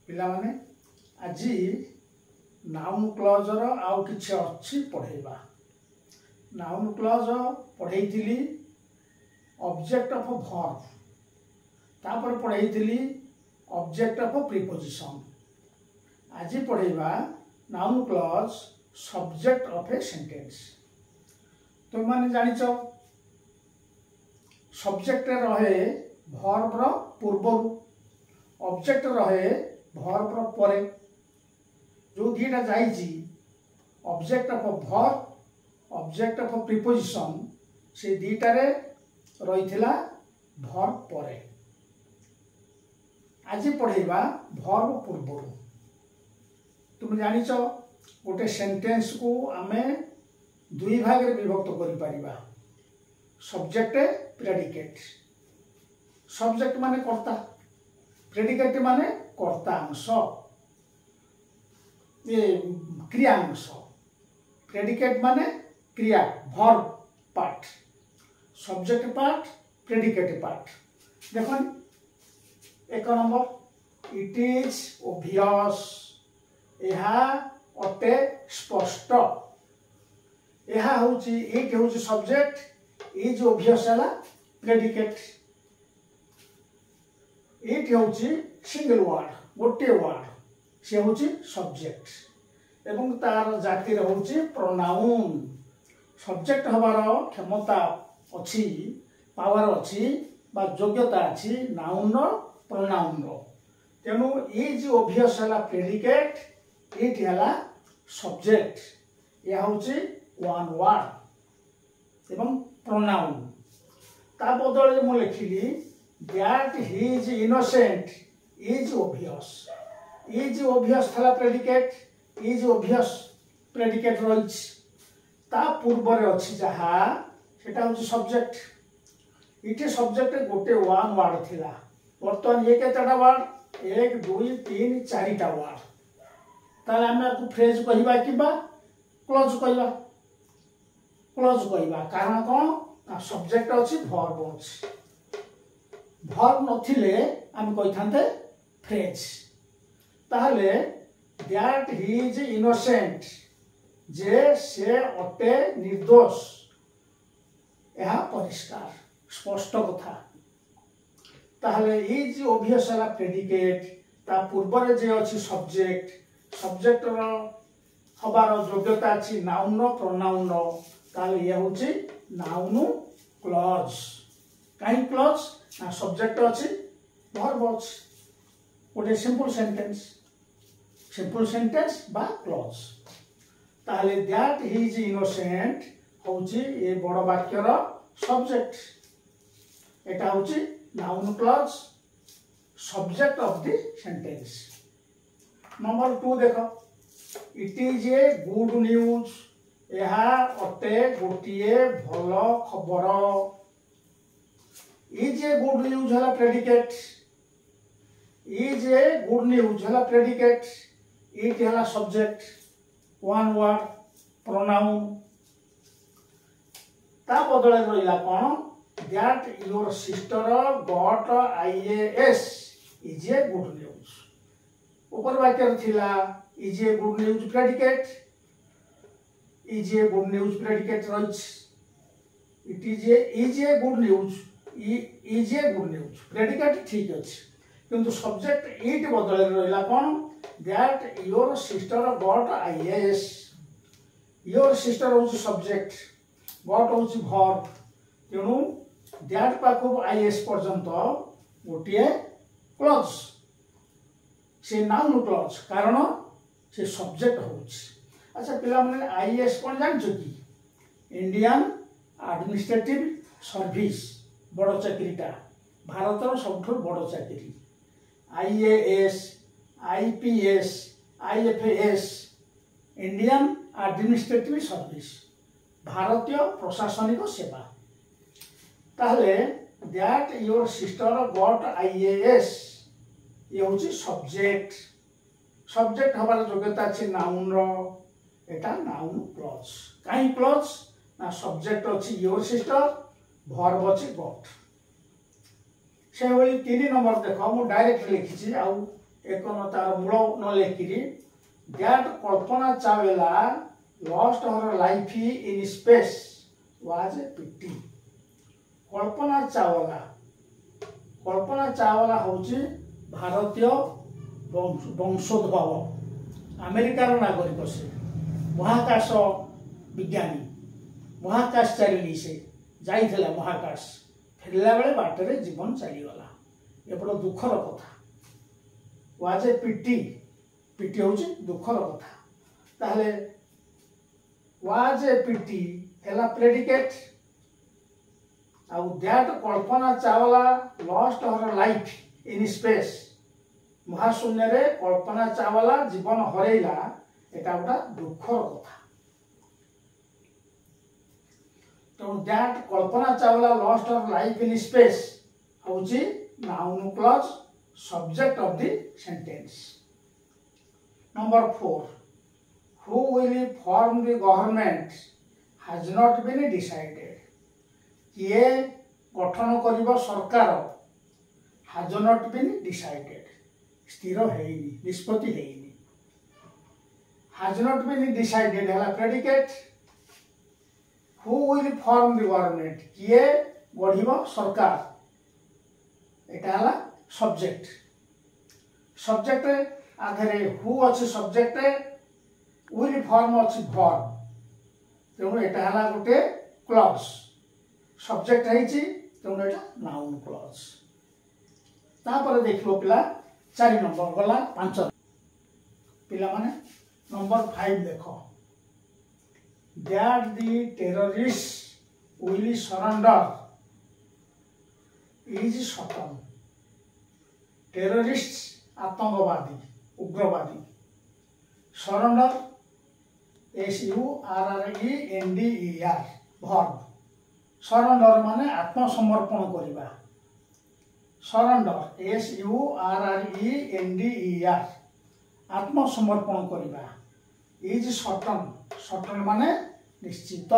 पिला माने आज नाउन क्लज रो आउ किछि अछि पढेबा। नाउन क्लज पढेइथिली ऑब्जेक्ट ऑफ वर्ब, तापर पढेइथिली ऑब्जेक्ट ऑफ प्रीपोजिशन। आज पढेबा noun clause subject of a sentence. तुम माने जानिचो सब्जेक्ट रहे वर्ब रो पूर्वरु, ऑब्जेक्ट रहे वर्ब रो परे। जो दीटा जाइछि object of verb, object of preposition, से दीटा रे रहिथिला वर्ब परे। आज पढेबा वर्ब पूर्वरु। तुम जानिचो गोटे सेंटेंस को आमे दुई भाग रे विभक्त करि परिबा, सब्जेक्ट प्रेडिकेट। सब्जेक्ट माने कर्ता, प्रेडिकेट माने कर्ता अंश, ये क्रिया अंश। प्रेडिकेट माने क्रिया verb part, subject part, predicate part. देखो एक नंबर, इट इज ओबियस, यहा अटे स्पष्ट। यहा होची, इट होची सब्जेक्ट, इज ओबियस हला प्रेडिकेट। इट होची सिंगल वर्ड, गोटे वर्ड, से होची सब्जेक्ट एवं तार जाति होची प्रोनाउन। सब्जेक्ट हबार क्षमता अछि, पावर अछि बा योग्यता अछि नाउन रो प्रोनाउन रो। तेनु इज ओबियस हला प्रेडिकेट, इट हला सब्जेक्ट। या होची वन वर्ड एवं प्रोनाउन। ता बदले मु लिखिली that he is innocent is obvious. Is obvious हला प्रेडिकेट, इज ओबियस प्रेडिकेट रहिछ। ता पूर्व रे अछि जहा सेटा होची सब्जेक्ट। इटे सब्जेक्ट गोटे वन वर्ड थिला, वर्तमान ये केतटा वर्ड, 1 2 3 4टा वर्ड। ताले हम को फ्रेज कहिबा किबा क्लोज कहिबा। क्लोज कहिबा कारण कोन, सब्जेक्ट अछि वर्ब अछि। वर्ब नथिले हम कहिथांते फ्रेज। ताहले दैट ही इज इनोसेंट, जे से अटे निर्दोष, यह परिष्कार स्पष्ट कथा। ताहले इज ओबियस हला प्रेडिकेट, ता पूर्व रे जे अछि सब्जेक्ट, सब्जेक्ट रो हबार योग्यता अछि नाउन रो प्रोनाउन रो। ताहले ये होछि नाउन क्लज। काई क्लज ना सब्जेक्ट अछि वर्ब अछि, गोटे सिंपल सेंटेंस, सिंपल सेंटेंस बा क्लज। ताहले दैट ही इज इनोसेंट होछि ए बड़ वाक्य रो सब्जेक्ट। एटा होछि noun clause, subject of the sentence. Number 2 देखो, it is a good news, यहा अटे गोटिए भल खबर। इज ए गुड न्यूज हला predicate, is a good news हला प्रेडिकेट, इट हला सब्जेक्ट, वन वर्ड प्रोनाउन। ता बदले रहिला कोन, that your sister got IAS is a good news. ऊपर वाक्य थिला is a good news predicate, is a good news predicate रहिछ। It is a good news, is a good news predicate ठीक अछि, किंतु सब्जेक्ट इट बदले रहिला कोन, that your sister got IAS। Your sister होछि सब्जेक्ट, गॉट होछि verb. तेनु दैट पाखु IAS पर्यंत गोटिए क्लज, से नाउन क्लज, कारण से सब्जेक्ट होछि। अच्छा पिला माने IAS कोन जानछो कि, इंडियन एडमिनिस्ट्रेटिव सर्विस, बड़ चाकरीटा, भारतर सबठो बड़ चाकरी। IAS, IPS, IFS, Indian administrative service, भारतीय प्रशासनिक सेवा। ताहले that your sister got IAS, ये होछि सब्जेक्ट। सब्जेक्ट हबार योग्यता अछि नाउन रो, एटा नाउन क्लज। काई क्लज ना सब्जेक्ट अछि योर सिस्टर, वर्ब अछि गॉट। से होली 3 नंबर देखो, मु डायरेक्ट लिखिछि आउ एक न तार मूल न लेखिरी that Kalpana Chawla lost her life in space was a pity. Kalpana Chawla होची भारतीय वंशोद्भव अमेरिकार नागरिक से महाकाश विज्ञानी महाकाशचारिणी से जाइथिला महाकाश फेरला बेले बाटरे जीवन चलीगला ये बड़ दुखर कथा वाज ए पिटी पिटी होची दुखर कथा ताहले वाज ए पिटी हेला प्रेडिकेट आउ that Kalpana Chawla lost her life in space महाशून्य रे कल्पना चावला जीवन हरैला एटा गोटा दुखर कथा तो that Kalpana Chawla lost her life in space होची noun clause subject of the sentence. Number 4 who will form the government has not been decided किए गठन करिबो सरकार has not been decided स्थिर हेइनी निष्पत्ति हेइनी has not been decided हला predicate who will form the government किए गढिबो सरकार एटा हला सब्जेक्ट सब्जेक्ट आधरे हु अछि सब्जेक्ट will form अछि verb तेणु एटा हला गोटे क्लॉज सब्जेक्ट हेछि तेणु एटा नाउन क्लॉज। तापर देखिबो पिला 4 नंबर गला 5 पिला माने नंबर 5 देखो that the terrorists will surrender is certain terrorists आतंकवादी उग्रवादी surrender surrender verb surrender माने आत्मसमर्पण करिबा surrender surrender आत्मसमर्पण करिबा is certain माने निश्चित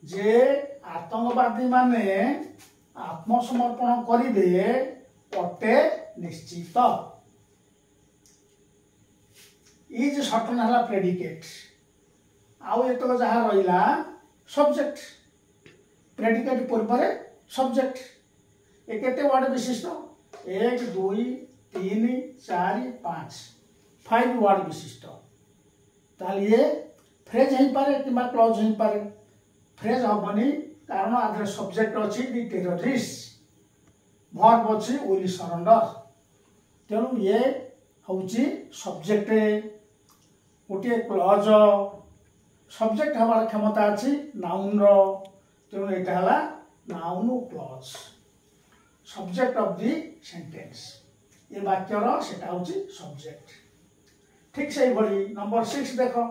जे आतंकवादी माने आत्मसमर्पण करिबे अटे निश्चित इज सर्टन हला प्रेडिकेट आउ एतक जहा रहिला सब्जेक्ट प्रेडिकेट पूर्व सब्जेक्ट ए केते वर्ड विशिष्ट 1 2 3 4 5 5 वर्ड विशिष्ट ताली ये फ्रेज हेई पारे किबा क्लॉज हेई पारे फ्रेज हबनी कारण आधर सब्जेक्ट अछि दी टेररिस्ट वर्ब अछि विल सरेंडर तेणु ये होची सब्जेक्ट गोटे क्लॉज सब्जेक्ट हमार क्षमता अछि नाउन रो तेणु एटा हला noun clause subject of the sentence ये वाक्य रो सेटा होची सब्जेक्ट। ठीक से भली नंबर 6 देखो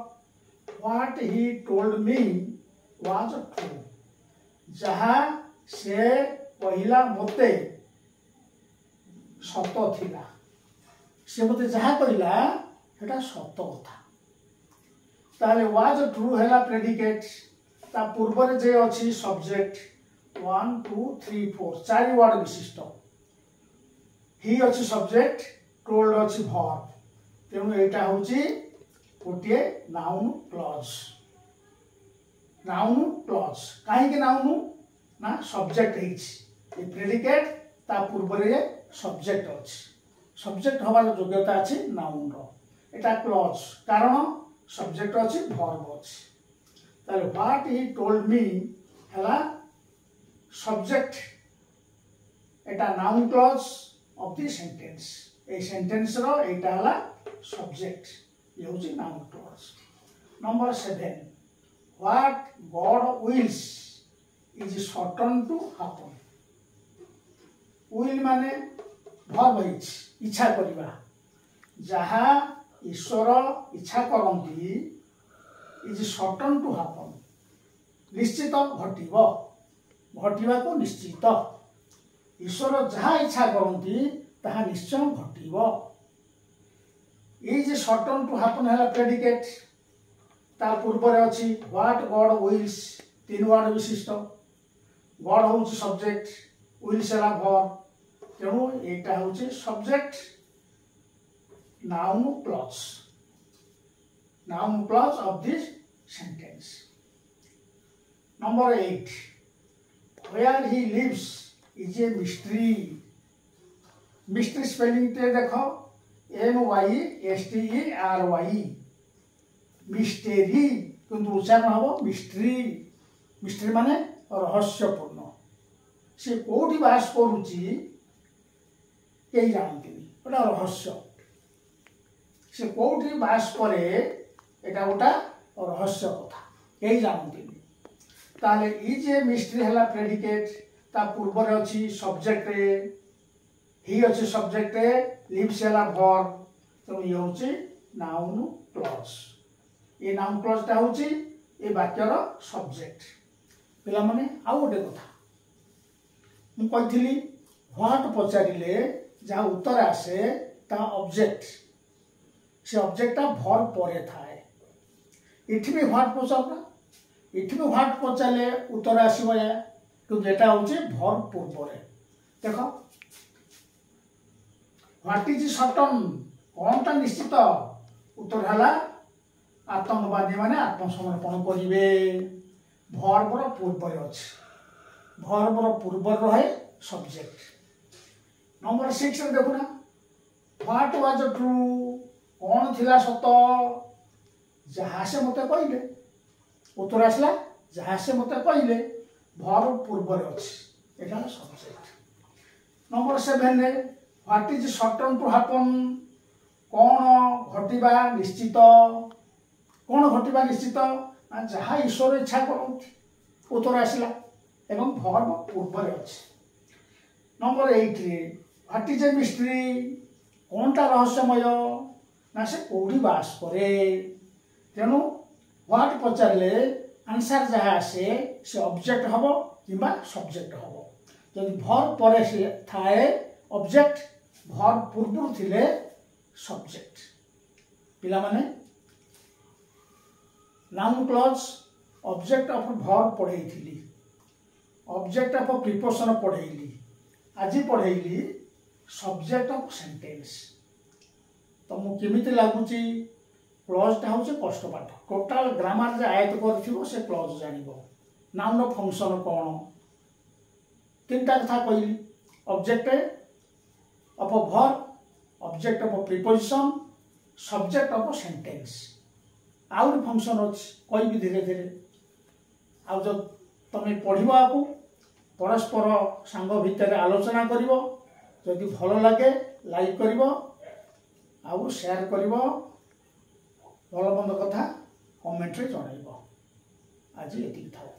what he told me was true जहा से पहिला मते सत थिला से मते जहा कहिला हेटा सत कथा ताले वाज ट्रू हेला प्रेडिकेट ता पूर्व रे जे अछि सब्जेक्ट 1 2 3 4 चारि वर्ड विशिष्ट ही अछि सब्जेक्ट टोल्ड अछि वर्ब तेणु एटा होची गोटे नाउन क्लॉज काहे के नाउन ना सब्जेक्ट हेछि ए प्रेडिकेट ता पूर्व रे सब्जेक्ट अछि सब्जेक्ट हवार योग्यता अछि नाउन रो एटा क्लॉज कारण सब्जेक्ट अछि वर्ब अछि ताले व्हाट ही टोल्ड मी हला सब्जेक्ट एटा noun clause of the sentence a sentence रो एटा हला सब्जेक्ट ये होची noun clause. Number 7 what God wills is certain to happen will माने वर्ब इच्छा करिबा जहा ईश्वर इच्छा करंती इज सर्टेन टू हैपन निश्चित घटिबा को निश्चित ईश्वर जहा इच्छा करंती ताहा निश्चय घटिबो इज सर्टेन टू हैपन हला प्रेडिकेट ता पूर्व रे अछि व्हाट गॉड विल्स 3 वर्ड विशिष्ट गॉड होउची सब्जेक्ट विल्स हला वर्ब तेणु एटा होचे subject noun clause of this sentence. Number 8 where he lives is a mystery। Mystery spelling टे देखो MYSTERY मिस्टेरी किंतु उच्चारण हम मिस्ट्री। मिस्ट्री माने रहस्यपूर्ण। से कोठी बास करुची कई जानती गोटा रहस्य। से कोठी बास करे एटा गोटा रहस्य कथा कई जानती। ताले इज ए मिस्ट्री हला प्रेडिकेट ता पूर्व रे अछि सब्जेक्ट ही अच्छे सब्जेक्ट लिव्स हला वर्ब तो ये होची नाउन क्लॉज। ये नाउन क्लॉज ता होची ए वाक्यर सब्जेक्ट। पिला माने आ गोटे कथा मु कहिथिली व्हाट पचारिले जा उत्तर आसे ता ऑब्जेक्ट से ऑब्जेक्ट ता वर्ब परे थाए। इठी भी व्हाट पचारना इठी भी व्हाट पचाले उत्तर आसीबो या तो जेटा होची वर्ब पूर्व रे। देखो व्हाट इज सर्टन कौन ता निश्चित उत्तर हला आत्मवादी माने आत्मसमर्पण करिवे वर्ब रो पूर्व रे अछि। वर्ब रो पूर्व रहे सब्जेक्ट। नंबर 6 रे देखुना व्हाट वाज ट्रू कौन थिला सत जहा से मते कहिले उत्तर आसला जहा से मते कहिले वर्ब पूर्व रे अछि एटा सब्जेक्ट। नंबर 7 रे what is certain to happen कौन घटिबा निश्चित कौन घटिबा निश्चित जहा ईश्वर इच्छा करथि उत्तर आसला एवं वर्ब पूर्व रे अछि। नंबर 8 रे व्हाट इज ए मिस्ट्री कौन ता रहस्यमय ना से कोडी बास करे। तेनु व्हाट पचारले आंसर जहा से ऑब्जेक्ट हबो किबा सब्जेक्ट हबो। जदि वर्ब परे से थाए ऑब्जेक्ट वर्ब पूर्व थिले सब्जेक्ट। पिला माने noun clause object of verb पढेइथिली ऑब्जेक्ट ऑफ प्रीपोजिशन पढेइली आज पढेइली सब्जेक्ट ऑफ सेंटेंस। तो मु केमिति लागुची क्लॉज ता होचे कष्ट पाठ टोटल ग्रामर जे आयत करथिबो से क्लॉज जानिबो। नाउन फंक्शन कोन तीनटा कथा कहली object of verb object of preposition subject of sentence. आउर फंक्शन अछि कोई भी धीरे धीरे आ जो तमे पढिबा को परस्पर सांग भितर आलोचना करिवो। जदि भलो लागे लाइक करिवो आ शेयर करिवो भलो बंद कथा कमेंट रे जणाइबो। आज एति थाओ।